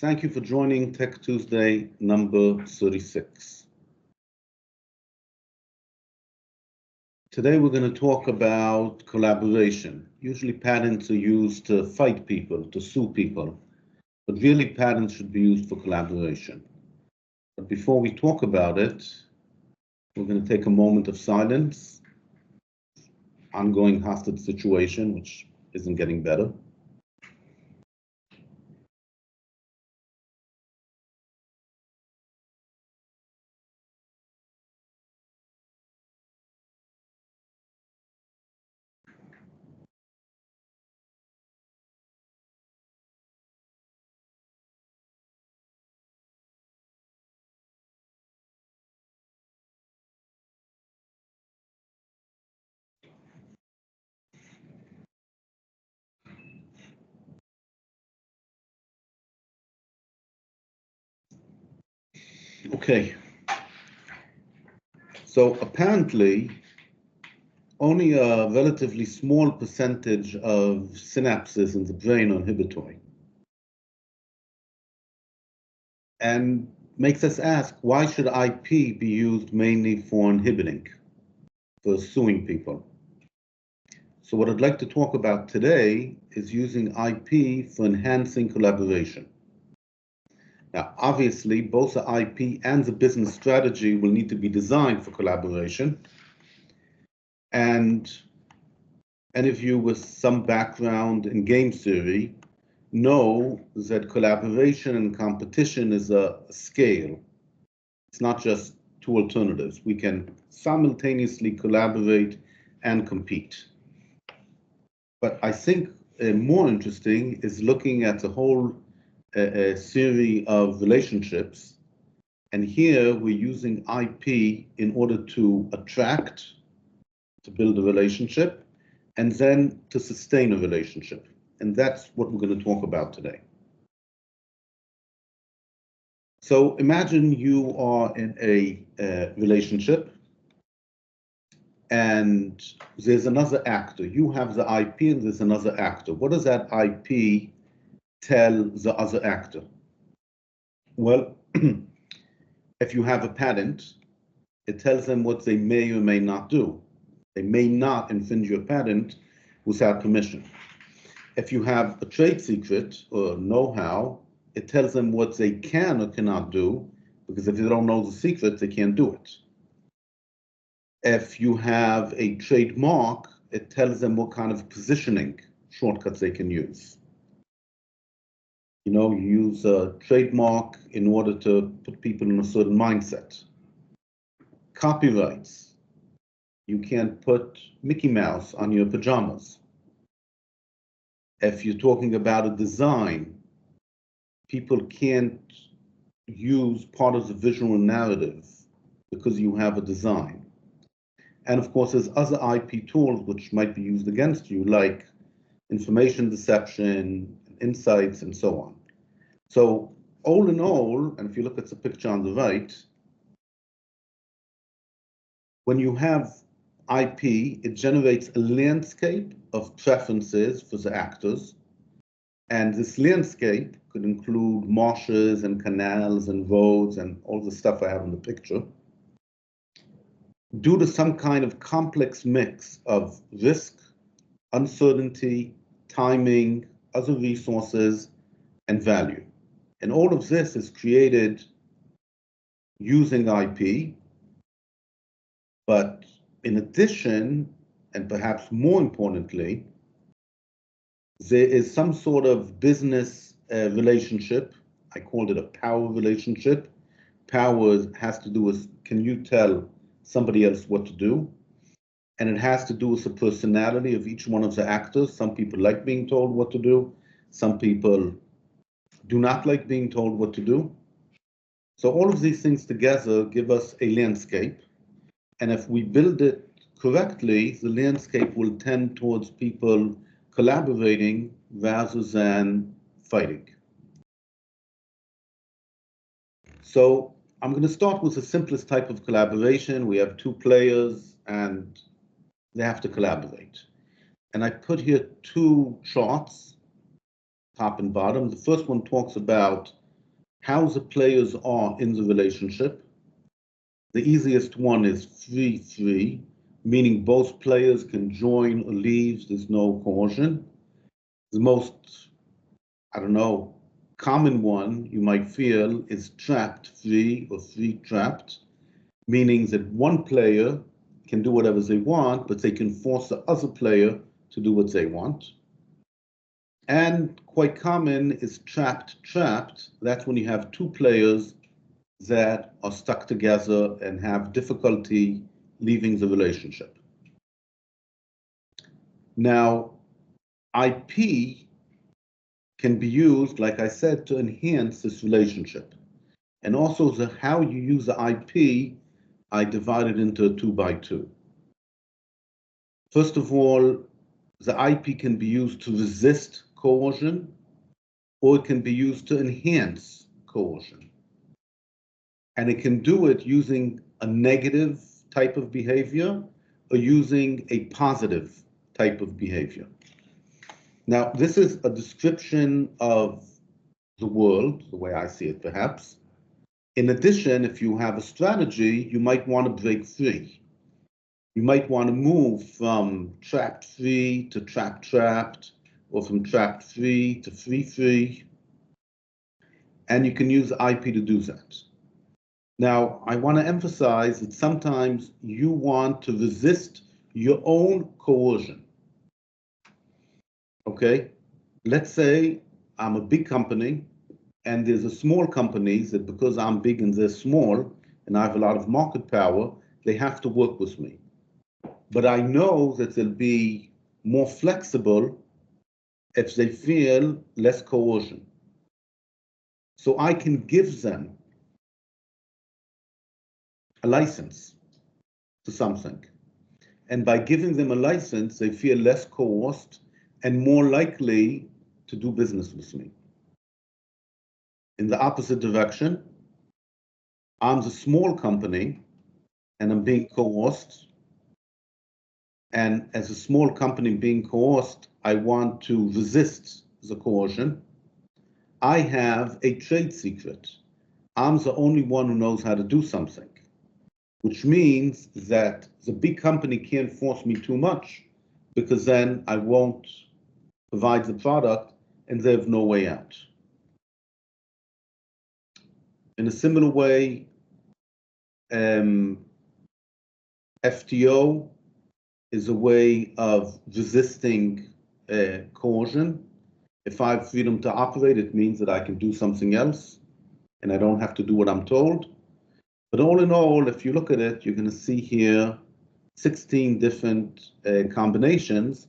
Thank you for joining Tech Tuesday number 36. Today we're going to talk about collaboration. Usually patents are used to fight people, to sue people, but really patents should be used for collaboration. But before we talk about it, we're going to take a moment of silence. Ongoing hostage situation, which isn't getting better. Okay. So apparently, only a relatively small percentage of synapses in the brain are inhibitory. And makes us ask, why should IP be used mainly for inhibiting, for suing people? So what I'd like to talk about today is using IP for enhancing collaboration. Now, obviously, both the IP and the business strategy will need to be designed for collaboration. And any of you with some background in game theory know that collaboration and competition is a scale. It's not just two alternatives. We can simultaneously collaborate and compete. But I think more interesting is looking at the whole series of relationships. And here we're using IP in order to attract, to build a relationship, and then to sustain a relationship. And that's what we're going to talk about today. So imagine you are in a relationship and there's another actor. You have the IP and there's another actor. What does that IP tell the other actor? Well, if you have a patent, it tells them what they may or may not do. They may not infringe your patent without permission. If you have a trade secret or know-how, it tells them what they can or cannot do, because if they don't know the secret, they can't do it. If you have a trademark, it tells them what kind of positioning shortcuts they can use. You use a trademark in order to put people in a certain mindset. Copyrights. You can't put Mickey Mouse on your pajamas. If you're talking about a design, people can't use part of the visual narrative because you have a design. And of course, there's other IP tools which might be used against you, like information deception, insights, and so on. So all in all, and if you look at the picture on the right, when you have IP, it generates a landscape of preferences for the actors. And this landscape could include marshes and canals and roads and all the stuff I have in the picture. Due to some kind of complex mix of risk, uncertainty, timing, other resources, and value. And all of this is created using IP, but in addition, and perhaps more importantly, there is some sort of business relationship. I called it a power relationship. Power has to do with, can you tell somebody else what to do? And it has to do with the personality of each one of the actors. Some people like being told what to do. Some people do not like being told what to do. So all of these things together give us a landscape. And if we build it correctly, the landscape will tend towards people collaborating rather than fighting. So I'm going to start with the simplest type of collaboration. We have two players and they have to collaborate. And I put here two charts, top and bottom. The first one talks about how the players are in the relationship. The easiest one is 3-3, meaning both players can join or leave. There's no coercion. The most, I don't know, common one you might feel is trapped 3 or 3 trapped, meaning that one player can do whatever they want, but they can force the other player to do what they want. And quite common is trapped. That's when you have 2 players that are stuck together and have difficulty leaving the relationship. Now, IP can be used, like I said, to enhance this relationship. And also how you use the IP, I divided into 2 by 2. First of all, the IP can be used to resist coercion, or it can be used to enhance coercion. And it can do it using a negative type of behavior or using a positive type of behavior. Now, this is a description of the world, the way I see it perhaps. In addition, if you have a strategy, you might want to break free. You might want to move from trapped free to trapped, or from trapped free to free, and you can use IP to do that. Now, I want to emphasize that sometimes you want to resist your own coercion. Okay? Let's say I'm a big company and there's a small company that because I'm big and they're small and I have a lot of market power, they have to work with me. But I know that they'll be more flexible if they feel less coercion. So I can give them a license to something. And by giving them a license, they feel less coerced and more likely to do business with me. In the opposite direction, I'm the small company and I'm being coerced. And as a small company being coerced, I want to resist the coercion. I have a trade secret. I'm the only one who knows how to do something, which means that the big company can't force me too much because then I won't provide the product and they have no way out. In a similar way, FTO is a way of resisting coercion. If I have freedom to operate, it means that I can do something else and I don't have to do what I'm told. But all in all, if you look at it, you're going to see here 16 different combinations,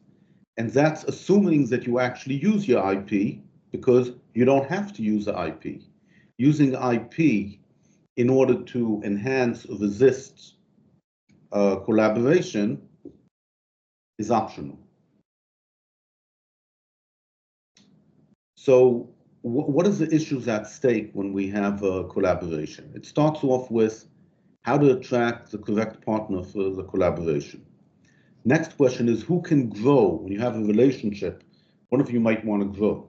and that's assuming that you actually use your IP, because you don't have to use the IP. Using IP in order to enhance or resist collaboration is optional. So what is the issues at stake when we have a collaboration? It starts off with how to attract the correct partner for the collaboration. Next question is who can grow? When you have a relationship, one of you might want to grow.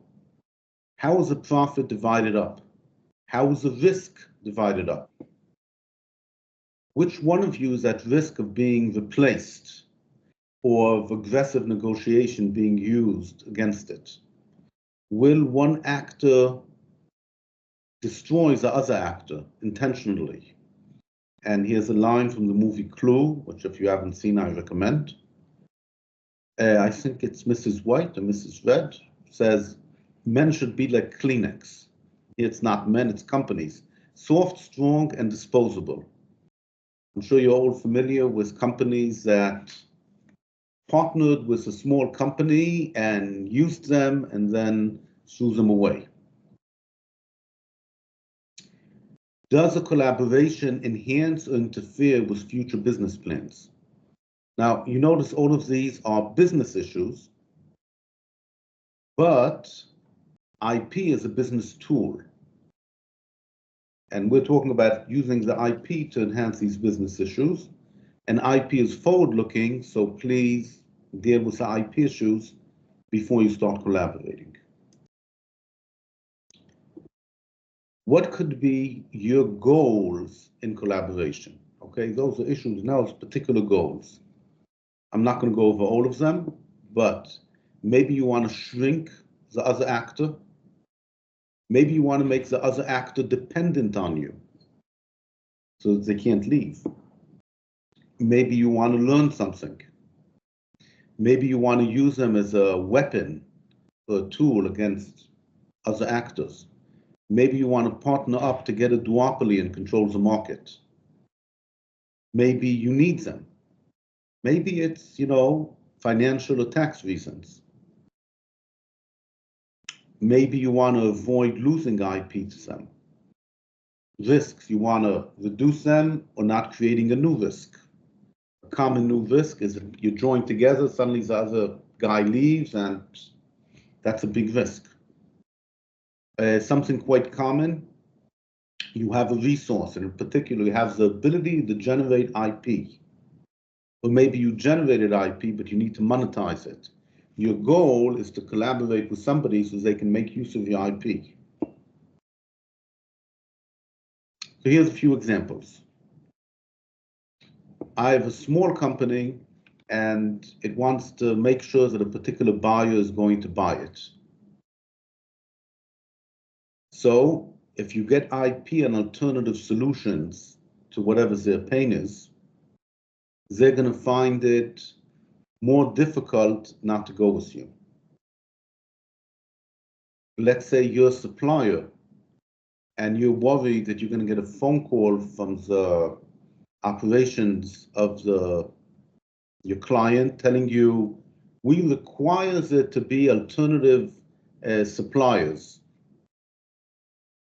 How is the profit divided up? How is the risk divided up? Which one of you is at risk of being replaced or of aggressive negotiation being used against it? Will one actor destroy the other actor intentionally? And here's a line from the movie Clue, which if you haven't seen, I recommend. I think it's Mrs. White or Mrs. Red, says, men should be like Kleenex. It's not men, it's companies. Soft, strong, and disposable. I'm sure you're all familiar with companies that partnered with a small company and used them and then threw them away. Does a collaboration enhance or interfere with future business plans? Now, you notice all of these are business issues, but IP is a business tool. And we're talking about using the IP to enhance these business issues. And IP is forward-looking, so please deal with the IP issues before you start collaborating. What could be your goals in collaboration? Okay, those are issues. Now it's particular goals. I'm not going to go over all of them, but maybe you want to shrink the other actor. Maybe you want to make the other actor dependent on you so that they can't leave. Maybe you want to learn something. Maybe you want to use them as a weapon or a tool against other actors. Maybe you want to partner up to get a duopoly and control the market. Maybe you need them. Maybe it's, financial or tax reasons. Maybe you want to avoid losing IP to them. Risks, you want to reduce them or not creating a new risk. A common new risk is you join together, suddenly the other guy leaves, and that's a big risk. Something quite common, you have a resource, and in particular, you have the ability to generate IP. Or maybe you generated IP, but you need to monetize it. Your goal is to collaborate with somebody so they can make use of your IP. So here's a few examples. I have a small company and it wants to make sure that a particular buyer is going to buy it. So if you get IP and alternative solutions to whatever their pain is, they're going to find it more difficult not to go with you. Let's say you're a supplier and you're worried that you're going to get a phone call from the operations of your client telling you, we require there to be alternative suppliers.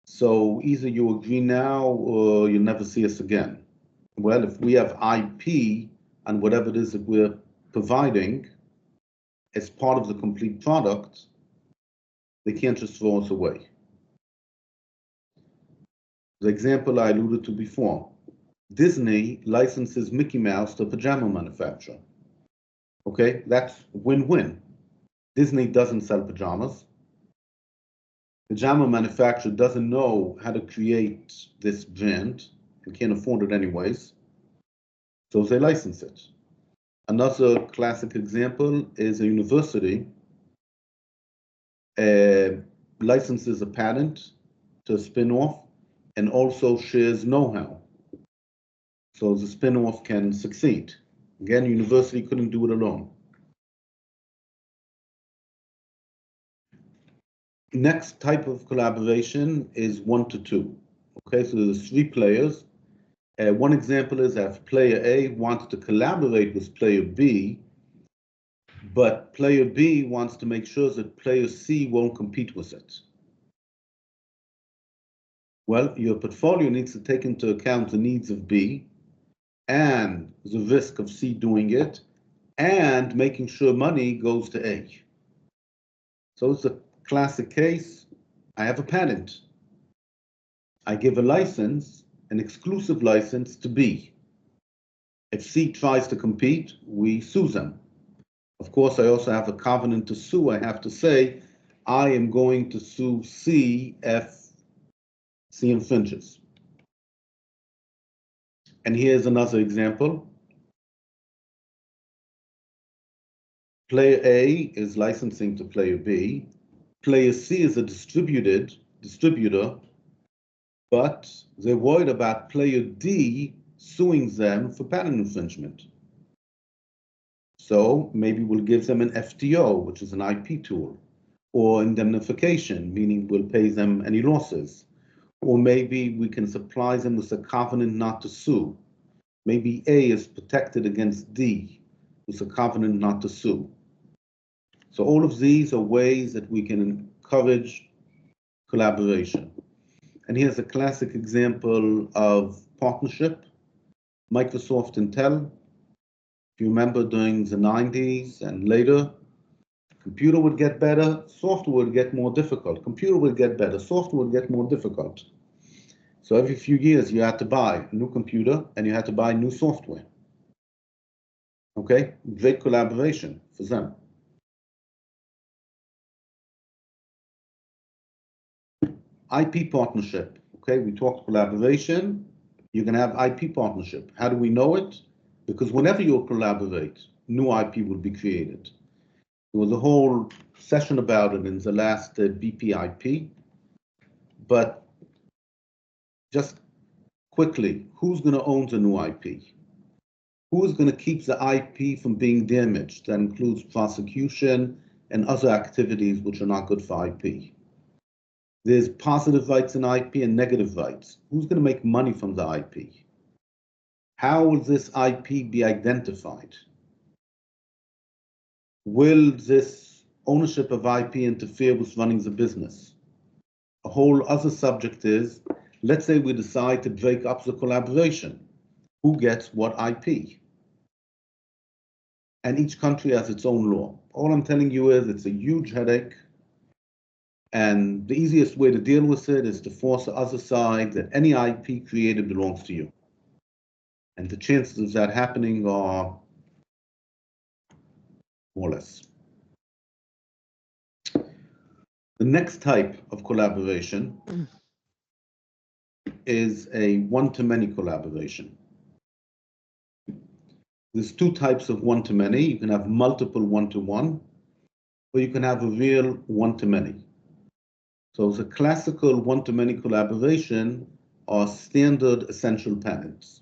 So either you agree now or you never see us again. Well, if we have IP on whatever it is that we're providing as part of the complete product, they can't just throw us away. The example I alluded to before, Disney licenses Mickey Mouse to a pajama manufacturer. Okay, that's win-win. Disney doesn't sell pajamas. Pajama manufacturer doesn't know how to create this brand and can't afford it anyways, so they license it. Another classic example is a university licenses a patent to a spin-off and also shares know-how, so the spin-off can succeed. Again, university couldn't do it alone. Next type of collaboration is 1 to 2. Okay, so there's 3 players. One example is if player A wants to collaborate with player B, but player B wants to make sure that player C won't compete with it. Well, your portfolio needs to take into account the needs of B and the risk of C doing it and making sure money goes to A. So it's a classic case. I have a patent. I give a license, an exclusive license to B. If C tries to compete, we sue them. Of course, I also have a covenant to sue. I have to say, I am going to sue C if C infringes. And here's another example. Player A is licensing to player B. Player C is a distributor, but they're worried about player D suing them for patent infringement. So maybe we'll give them an FTO, which is an IP tool, or indemnification, meaning we'll pay them any losses. Or maybe we can supply them with a covenant not to sue. Maybe A is protected against D with a covenant not to sue. So all of these are ways that we can encourage collaboration. And here's a classic example of partnership. Microsoft Intel. If you remember during the 90s and later, computer would get better, software would get more difficult. Computer would get better, software would get more difficult. So every few years you had to buy a new computer and you had to buy new software. Okay, great collaboration for them. IP partnership. Okay, we talked collaboration. You're going to have IP partnership. How do we know it? Because whenever you collaborate, new IP will be created. There was a whole session about it in the last BPIP. But just quickly, who's going to own the new IP? Who is going to keep the IP from being damaged? That includes prosecution and other activities which are not good for IP. There's positive rights in IP and negative rights. Who's going to make money from the IP? How will this IP be identified? Will this ownership of IP interfere with running the business? A whole other subject is, let's say we decide to break up the collaboration. Who gets what IP? And each country has its own law. All I'm telling you is it's a huge headache. And the easiest way to deal with it is to force the other side that any IP created belongs to you. And the chances of that happening are more or less. The next type of collaboration is a one-to-many collaboration. There's two types of one-to-many. You can have multiple one-to-one, or you can have a real one-to-many. So the classical one-to-many collaboration are standard essential patents.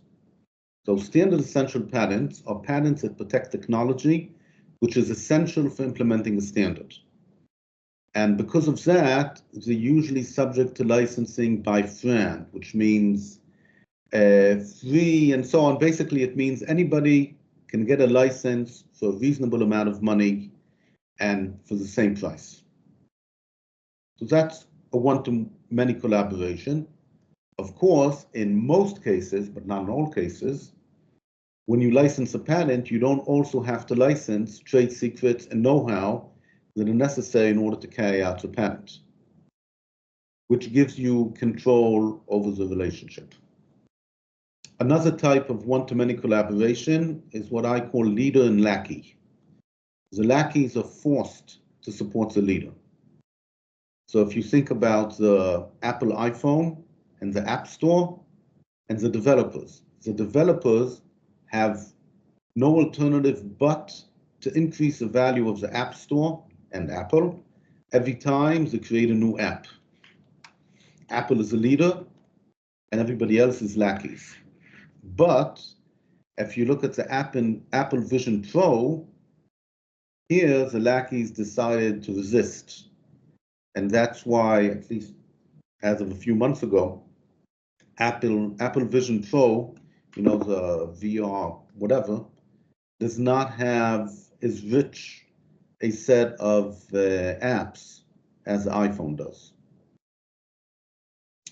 So standard essential patents are patents that protect technology, which is essential for implementing a standard. And because of that, they're usually subject to licensing by FRAND, which means free and so on. Basically, it means anybody can get a license for a reasonable amount of money and for the same price. So that's a one-to-many collaboration. Of course, in most cases, but not in all cases, when you license a patent, you don't also have to license trade secrets and know-how that are necessary in order to carry out the patent, which gives you control over the relationship. Another type of one-to-many collaboration is what I call leader and lackey. The lackeys are forced to support the leader. So if you think about the Apple iPhone and the App Store and the developers have no alternative but to increase the value of the App Store and Apple every time they create a new app. Apple is a leader and everybody else is lackeys. But if you look at the Apple Vision Pro, here the lackeys decided to resist. And that's why, at least as of a few months ago, Apple Vision Pro, you know, the VR, whatever, does not have as rich a set of apps as the iPhone does.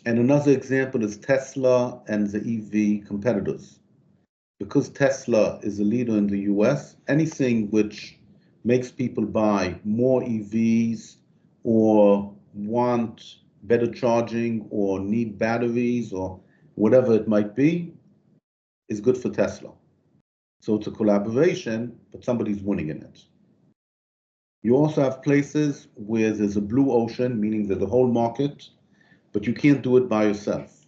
And another example is Tesla and the EV competitors. Because Tesla is a leader in the US, anything which makes people buy more EVs or want better charging or need batteries or whatever it might be is good for Tesla. So it's a collaboration, but somebody's winning in it. You also have places where there's a blue ocean, meaning there's a whole market, but you can't do it by yourself.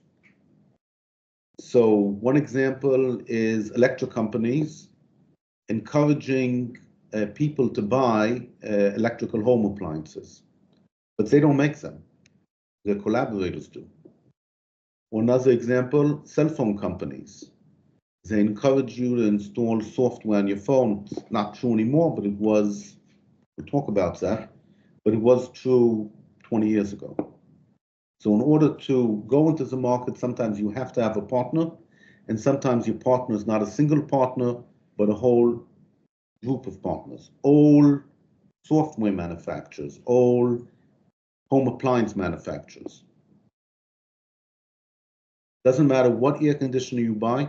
So one example is electric companies encouraging people to buy electrical home appliances, but they don't make them. Their collaborators do. Or another example, cell phone companies. They encourage you to install software on your phone. It's not true anymore, but it was, we'll talk about that, but it was true 20 years ago. So in order to go into the market, sometimes you have to have a partner, and sometimes your partner is not a single partner, but a whole group of partners. All software manufacturers, all home appliance manufacturers. Doesn't matter what air conditioner you buy,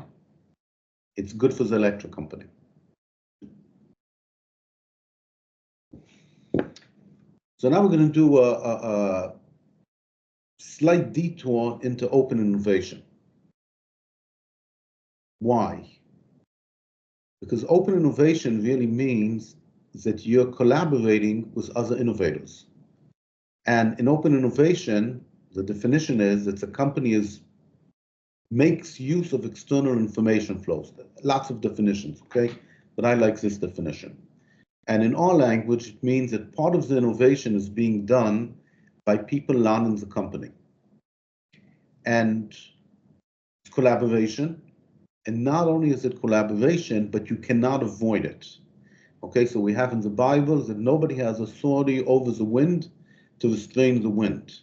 it's good for the electric company. So now we're going to do a slight detour into open innovation. Why? Because open innovation really means that you're collaborating with other innovators. And in open innovation, The definition is it's a company makes use of external information flows. Lots of definitions, okay? But I like this definition. And in our language, it means that part of the innovation is being done by people learning the company. And it's collaboration. And not only is it collaboration, but you cannot avoid it. Okay, so we have in the Bible that nobody has authority over the wind to restrain the wind.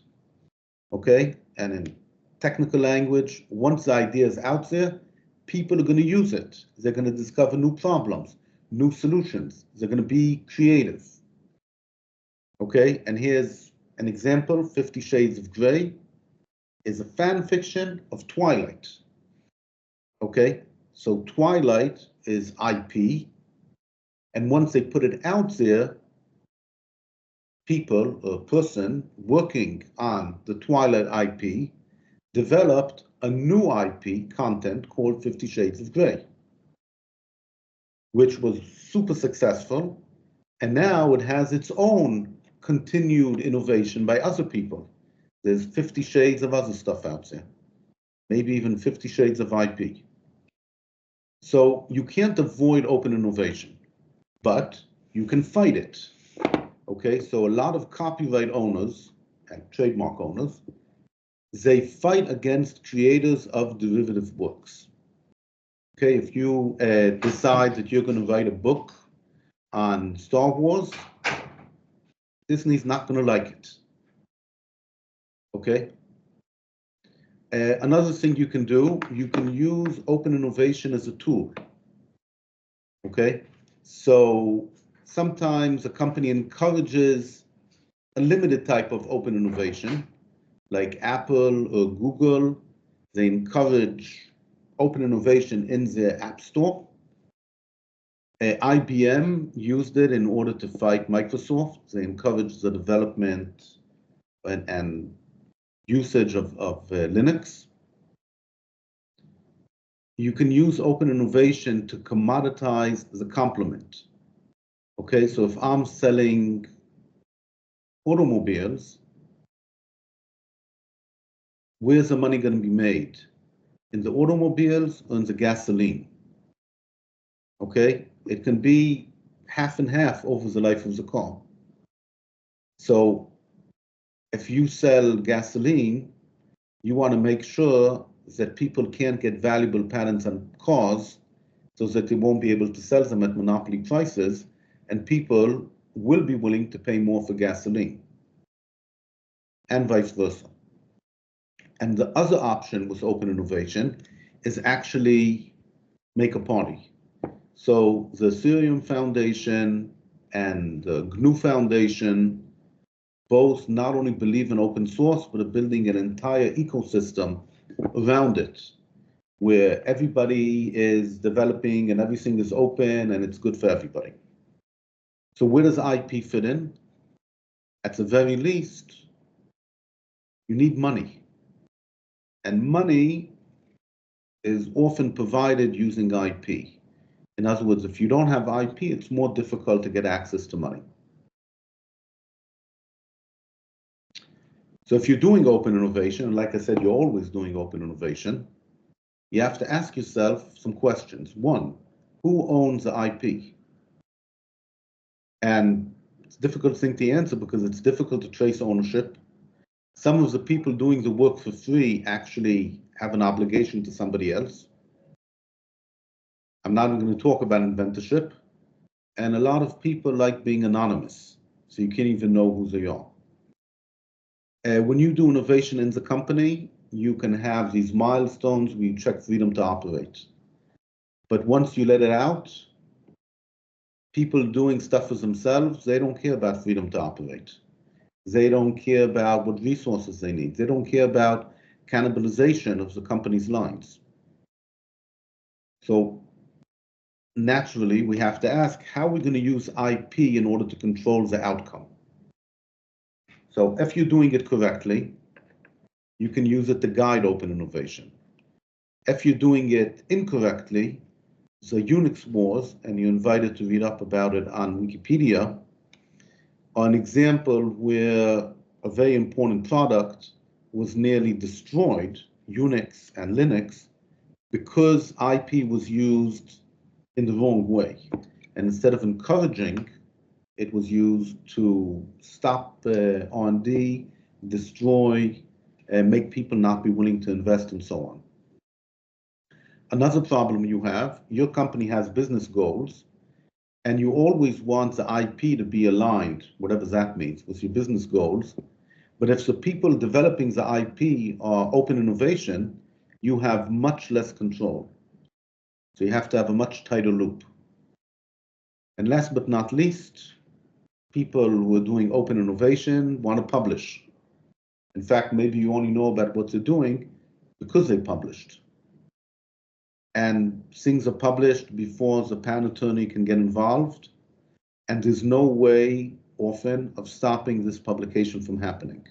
Okay, and in technical language, once the idea is out there, people are going to use it. They're going to discover new problems, new solutions. They're going to be creative. Okay, and here's an example. 50 Shades of Grey is a fan fiction of Twilight. Okay, so Twilight is IP, and once they put it out there, people, a person working on the Twilight IP developed a new IP content called 50 Shades of Grey, which was super successful, and now it has its own continued innovation by other people. There's 50 shades of other stuff out there, maybe even 50 shades of IP. So you can't avoid open innovation, but you can fight it. Okay, so a lot of copyright owners and trademark owners, they fight against creators of derivative works. Okay, if you decide that you're going to write a book on Star Wars, Disney's not going to like it. Okay. Another thing you can do, you can use open innovation as a tool. Okay, so sometimes a company encourages a limited type of open innovation, like Apple or Google. They encourage open innovation in their app store. IBM used it in order to fight Microsoft. They encouraged the development and usage of Linux. You can use open innovation to commoditize the complement. Okay, so if I'm selling automobiles, where's the money going to be made? In the automobiles or in the gasoline? Okay, it can be half and half over the life of the car. So if you sell gasoline, you want to make sure that people can't get valuable patents on cars so that they won't be able to sell them at monopoly prices, and people will be willing to pay more for gasoline, and vice versa. And the other option with open innovation is actually make a party. So the Ethereum Foundation and the GNU Foundation both not only believe in open source, but are building an entire ecosystem around it, where everybody is developing and everything is open and it's good for everybody. So where does IP fit in? At the very least, you need money. And money is often provided using IP. In other words, if you don't have IP, it's more difficult to get access to money. So if you're doing open innovation, and like I said, you're always doing open innovation, you have to ask yourself some questions. One, who owns the IP? And it's a difficult thing to answer because it's difficult to trace ownership. Some of the people doing the work for free actually have an obligation to somebody else. I'm not even going to talk about inventorship. And a lot of people like being anonymous, so you can't even know who they are. When you do innovation in the company, you can have these milestones where you check freedom to operate. But once you let it out, people doing stuff for themselves, they don't care about freedom to operate. They don't care about what resources they need. They don't care about cannibalization of the company's lines. So naturally, we have to ask, how are we going to use IP in order to control the outcome? So if you're doing it correctly, you can use it to guide open innovation. If you're doing it incorrectly, the Unix wars, and you're invited to read up about it on Wikipedia, are an example where a very important product was nearly destroyed, Unix and Linux, because IP was used in the wrong way. And instead of encouraging, it was used to stop R&D, destroy, make people not be willing to invest, and so on. Another problem you have, your company has business goals, and you always want the IP to be aligned, whatever that means, with your business goals. But if the people developing the IP are open innovation, you have much less control. So you have to have a much tighter loop. And last but not least, people who are doing open innovation want to publish. In fact, maybe you only know about what they're doing because they published. And things are published before the patent attorney can get involved. And there's no way often of stopping this publication from happening.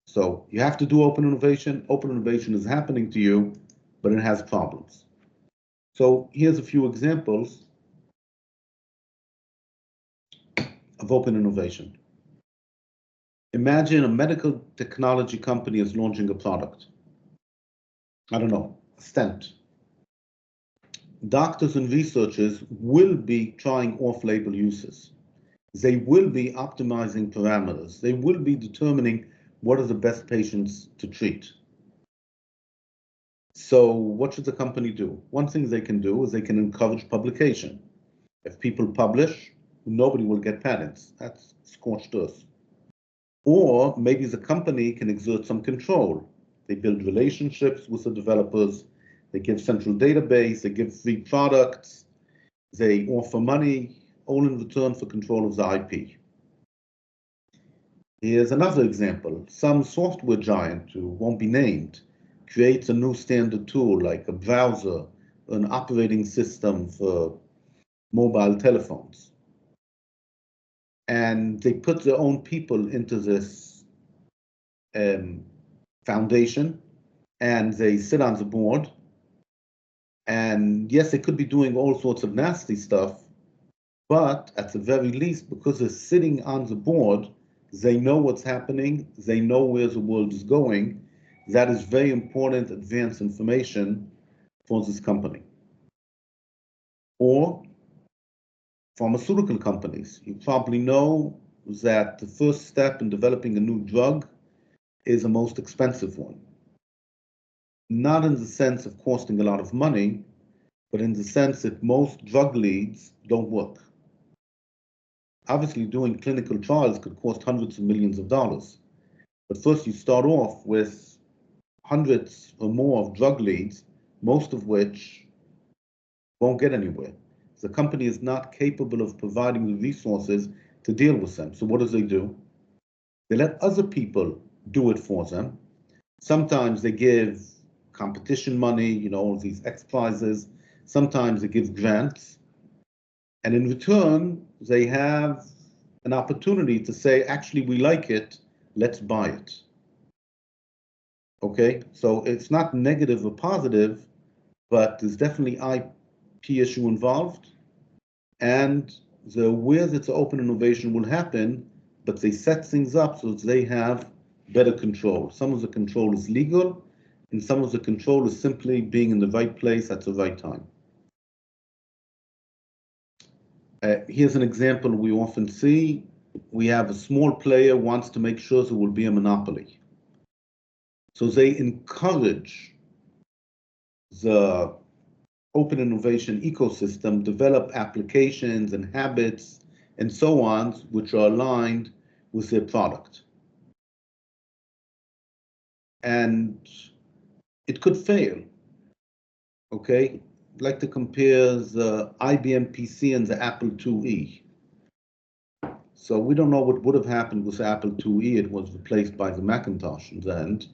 So you have to do open innovation. Open innovation is happening to you, but it has problems. So here's a few examples of open innovation. Imagine a medical technology company is launching a product. I don't know, a stent. Doctors and researchers will be trying off-label uses. They will be optimizing parameters. They will be determining what are the best patients to treat. So what should the company do? One thing they can do is they can encourage publication. If people publish, nobody will get patents. That's scorched earth. Or maybe the company can exert some control. They build relationships with the developers. They give central database. They give free products. They offer money, all in return for control of the IP. Here's another example. Some software giant who won't be named creates a new standard tool like a browser, an operating system for mobile telephones. And they put their own people into this foundation, and they sit on the board. And yes, they could be doing all sorts of nasty stuff, but at the very least, because they're sitting on the board, they know what's happening, they know where the world is going. That is very important advanced information for this company. Or pharmaceutical companies. You probably know that the first step in developing a new drug is the most expensive one. Not in the sense of costing a lot of money, but in the sense that most drug leads don't work. Obviously, doing clinical trials could cost hundreds of millions of dollars. But first, you start off with hundreds or more of drug leads, most of which won't get anywhere. The company is not capable of providing the resources to deal with them. So what do? They let other people do it for them. Sometimes they give competition money, all these X prizes. Sometimes they give grants. And in return, they have an opportunity to say, actually, we like it, let's buy it. Okay, so it's not negative or positive, but there's definitely IP issue involved. And they're aware that the open innovation will happen, but they set things up so that they have better control. Some of the control is legal, and some of the control is simply being in the right place at the right time. Here's an example we often see. We have a small player wants to make sure there will be a monopoly. So they encourage the open innovation ecosystem, develop applications and habits and so on, which are aligned with their product. And it could fail, okay? I'd like to compare the IBM PC and the Apple IIe. So we don't know what would have happened with the Apple IIe. It was replaced by the Macintosh in the end.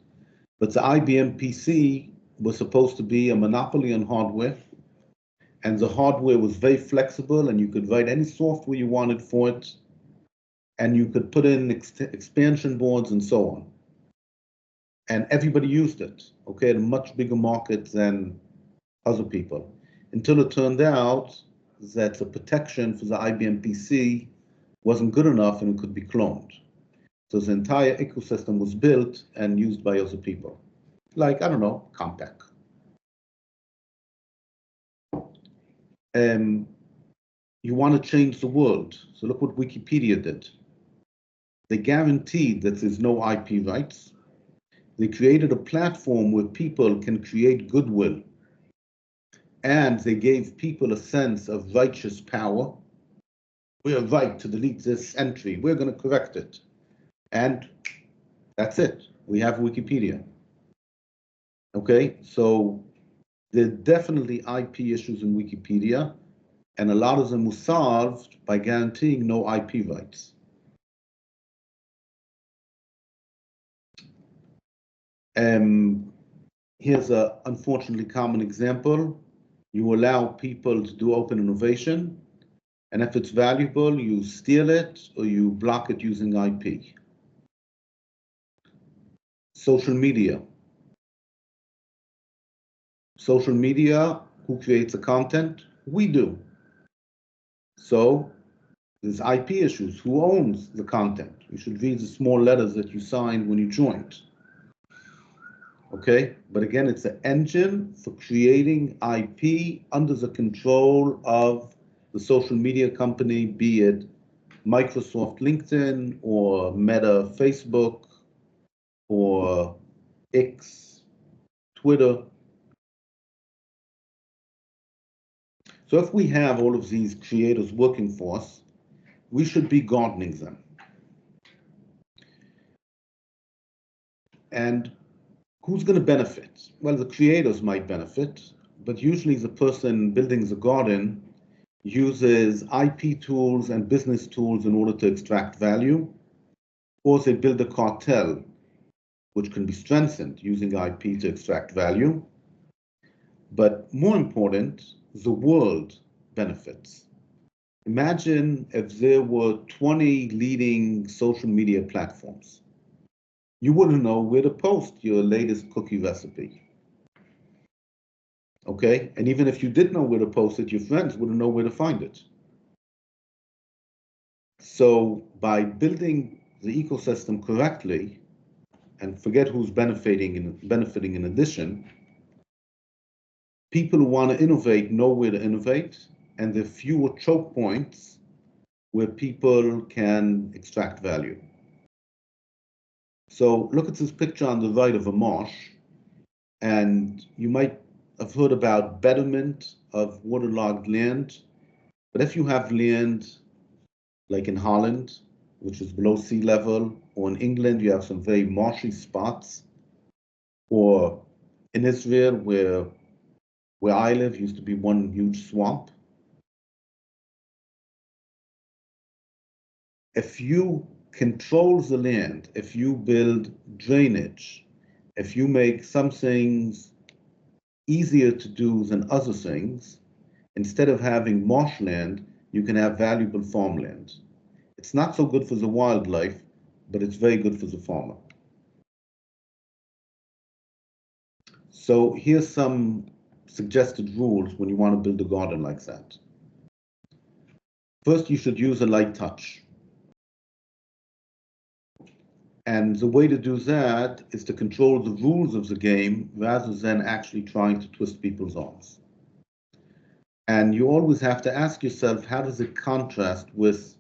But the IBM PC was supposed to be a monopoly on hardware. And the hardware was very flexible, and you could write any software you wanted for it. And you could put in expansion boards and so on. And everybody used it, okay, at a much bigger market than other people. Until it turned out that the protection for the IBM PC wasn't good enough and it could be cloned. So the entire ecosystem was built and used by other people. Like, I don't know, Compaq. You want to change the world. So look what Wikipedia did. They guaranteed that there's no IP rights. They created a platform where people can create goodwill. And they gave people a sense of righteous power. We're right to delete this entry. We're going to correct it. And that's it. We have Wikipedia. Okay, so there are definitely IP issues in Wikipedia, and a lot of them were solved by guaranteeing no IP rights. Here's an unfortunately common example. You allow people to do open innovation, and if it's valuable, you steal it or you block it using IP. Social media. Social media, who creates the content? We do. So there's IP issues. Who owns the content? You should read the small letters that you signed when you joined. Okay, but again, it's an engine for creating IP under the control of the social media company, be it Microsoft LinkedIn or Meta Facebook or X Twitter. So if we have all of these creators working for us, we should be gardening them. And who's going to benefit? Well, the creators might benefit, but usually the person building the garden uses IP tools and business tools in order to extract value, or they build a cartel, which can be strengthened using IP to extract value. But more important, the world benefits. Imagine if there were 20 leading social media platforms. You wouldn't know where to post your latest cookie recipe. Okay? And even if you did know where to post it, your friends wouldn't know where to find it. So by building the ecosystem correctly, and forget who's benefiting in addition, people who want to innovate know where to innovate, and there are fewer choke points where people can extract value. So look at this picture on the right of a marsh, and you might have heard about betterment of waterlogged land, but if you have land like in Holland, which is below sea level, or in England, you have some very marshy spots, or in Israel, where I live, used to be one huge swamp. If you control the land, if you build drainage, if you make some things easier to do than other things, instead of having marshland, you can have valuable farmland. It's not so good for the wildlife, but it's very good for the farmer. So here's some suggested rules when you want to build a garden like that. First, you should use a light touch. And the way to do that is to control the rules of the game rather than actually trying to twist people's arms. And you always have to ask yourself, how does it contrast with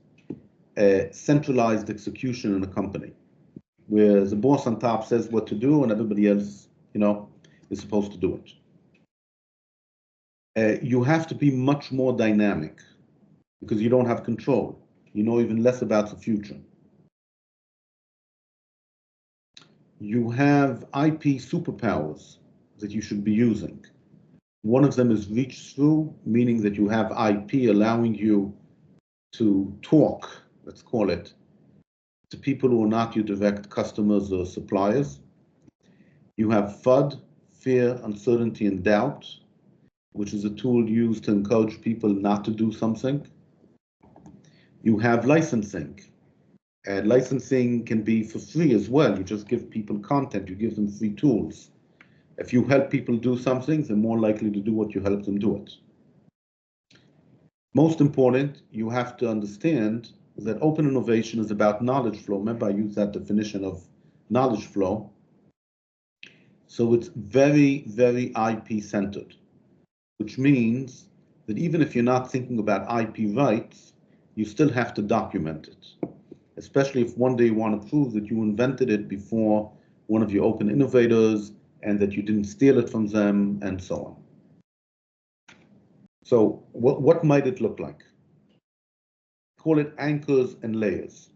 a centralized execution in a company, where the boss on top says what to do and everybody else, is supposed to do it. You have to be much more dynamic because you don't have control. You know even less about the future. You have IP superpowers that you should be using. One of them is reach through, meaning that you have IP allowing you to talk, let's call it, to people who are not your direct customers or suppliers. You have FUD, fear, uncertainty, and doubt, which is a tool used to encourage people not to do something. You have licensing. And licensing can be for free as well. You just give people content, you give them free tools. If you help people do something, they're more likely to do what you help them do it. Most important, you have to understand is that open innovation is about knowledge flow. Remember, I used that definition of knowledge flow. So it's very, very IP centered, which means that even if you're not thinking about IP rights, you still have to document it, especially if one day you want to prove that you invented it before one of your open innovators and that you didn't steal it from them and so on. So what might it look like? Call it anchors and layers.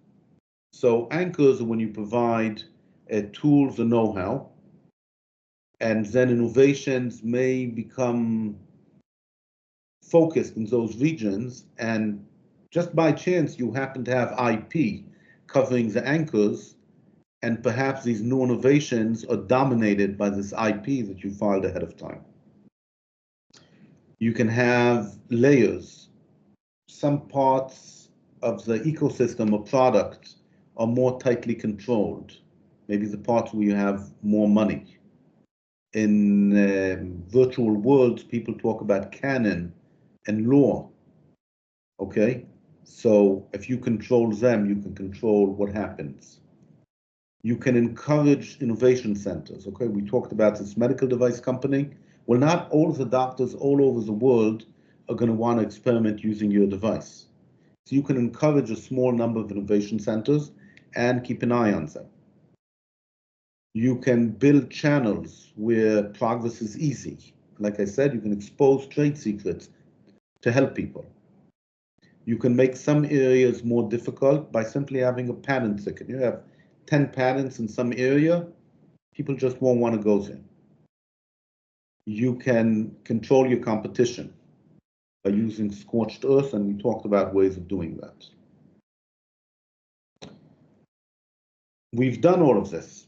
So anchors are when you provide tools and know-how, and then innovations may become focused in those regions, and just by chance you happen to have IP covering the anchors, and perhaps these new innovations are dominated by this IP that you filed ahead of time. You can have layers. Some parts of the ecosystem or product are more tightly controlled. Maybe the parts where you have more money. In virtual worlds, people talk about canon and law. Okay? So if you control them, you can control what happens. You can encourage innovation centers. Okay, we talked about this medical device company. Well, not all of the doctors all over the world are going to want to experiment using your device. So you can encourage a small number of innovation centers and keep an eye on them. You can build channels where progress is easy. Like I said, you can expose trade secrets to help people. You can make some areas more difficult by simply having a patent ticket. You have 10 patents in some area, people just won't want to go there. You can control your competition by using scorched earth, and we talked about ways of doing that. We've done all of this,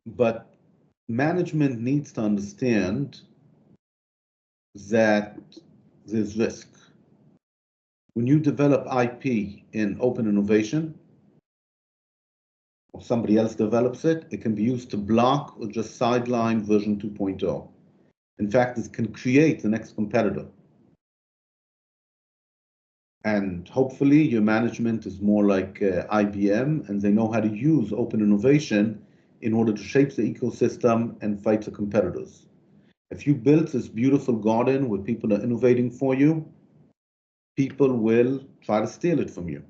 but management needs to understand that there's risk. When you develop IP in open innovation, or somebody else develops it, it can be used to block or just sideline version 2.0. In fact, it can create the next competitor. And hopefully your management is more like IBM, and they know how to use open innovation in order to shape the ecosystem and fight the competitors. If you built this beautiful garden where people are innovating for you, people will try to steal it from you.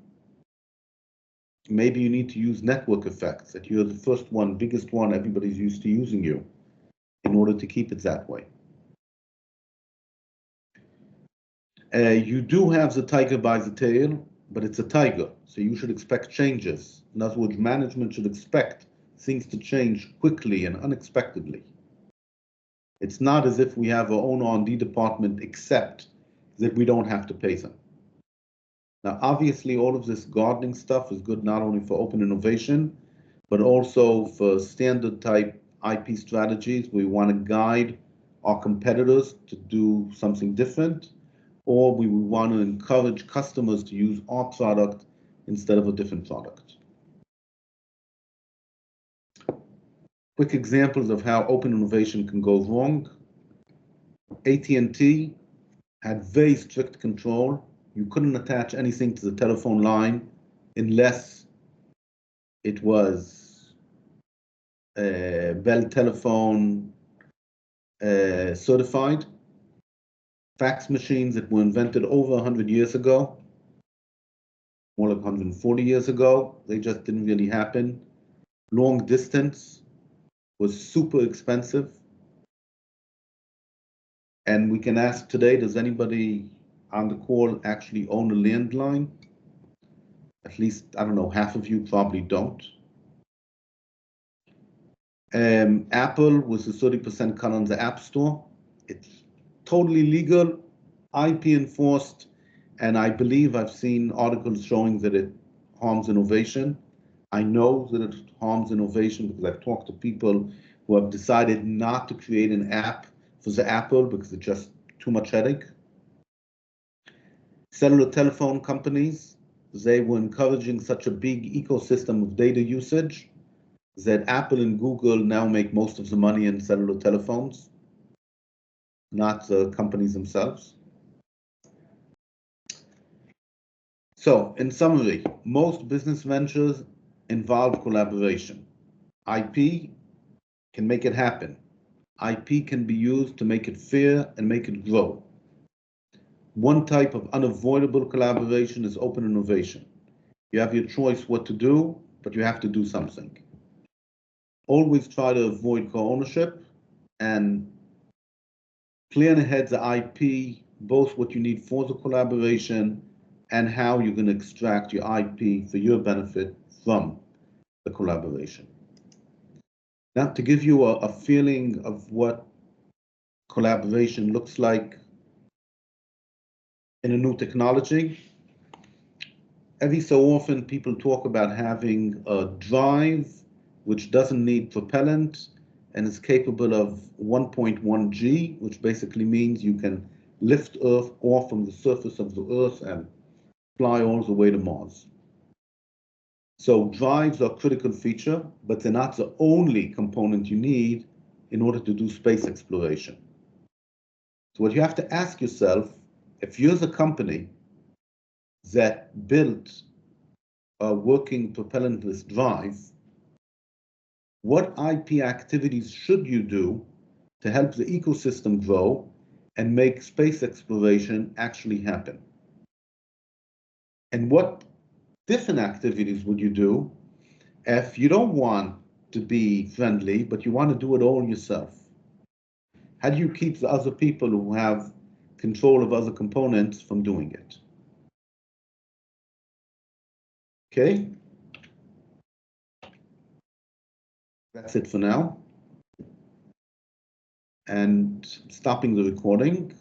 Maybe you need to use network effects, that you're the first one, biggest one, everybody's used to using you, in order to keep it that way. You do have the tiger by the tail, but it's a tiger, so you should expect changes. In other words, management should expect things to change quickly and unexpectedly. It's not as if we have our own R&D department, except that we don't have to pay them. Now, obviously, all of this gardening stuff is good not only for open innovation, but also for standard type IP strategies. We want to guide our competitors to do something different, or we want to encourage customers to use our product instead of a different product. Quick examples of how open innovation can go wrong. AT&T had very strict control. You couldn't attach anything to the telephone line unless it was Bell Telephone certified. Fax machines that were invented over 100 years ago, more like 140 years ago, they just didn't really happen. Long distance was super expensive. And we can ask today, does anybody on the call actually own a landline? At least, I don't know, half of you probably don't. Apple was a 30% cut on the App Store. It's totally legal, IP enforced, and I believe I've seen articles showing that it harms innovation. I know that it harms innovation because I've talked to people who have decided not to create an app for the Apple because it's just too much headache. Cellular telephone companies, they were encouraging such a big ecosystem of data usage that Apple and Google now make most of the money in cellular telephones, not the companies themselves. So, in summary, most business ventures involve collaboration. IP can make it happen. IP can be used to make it fair and make it grow. One type of unavoidable collaboration is open innovation. You have your choice what to do, but you have to do something. Always try to avoid co-ownership and plan ahead the IP, both what you need for the collaboration and how you're going to extract your IP for your benefit from the collaboration. Now, to give you a feeling of what collaboration looks like in a new technology, every so often people talk about having a drive which doesn't need propellant and is capable of 1.1 G, which basically means you can lift Earth off from the surface of the Earth and fly all the way to Mars. So drives are a critical feature, but they're not the only component you need in order to do space exploration. So what you have to ask yourself, if you're the company that built a working propellantless drive, what IP activities should you do to help the ecosystem grow and make space exploration actually happen? And what different activities would you do if you don't want to be friendly, but you want to do it all yourself? How do you keep the other people who have control of other components from doing it? Okay, that's it for now. And stopping the recording.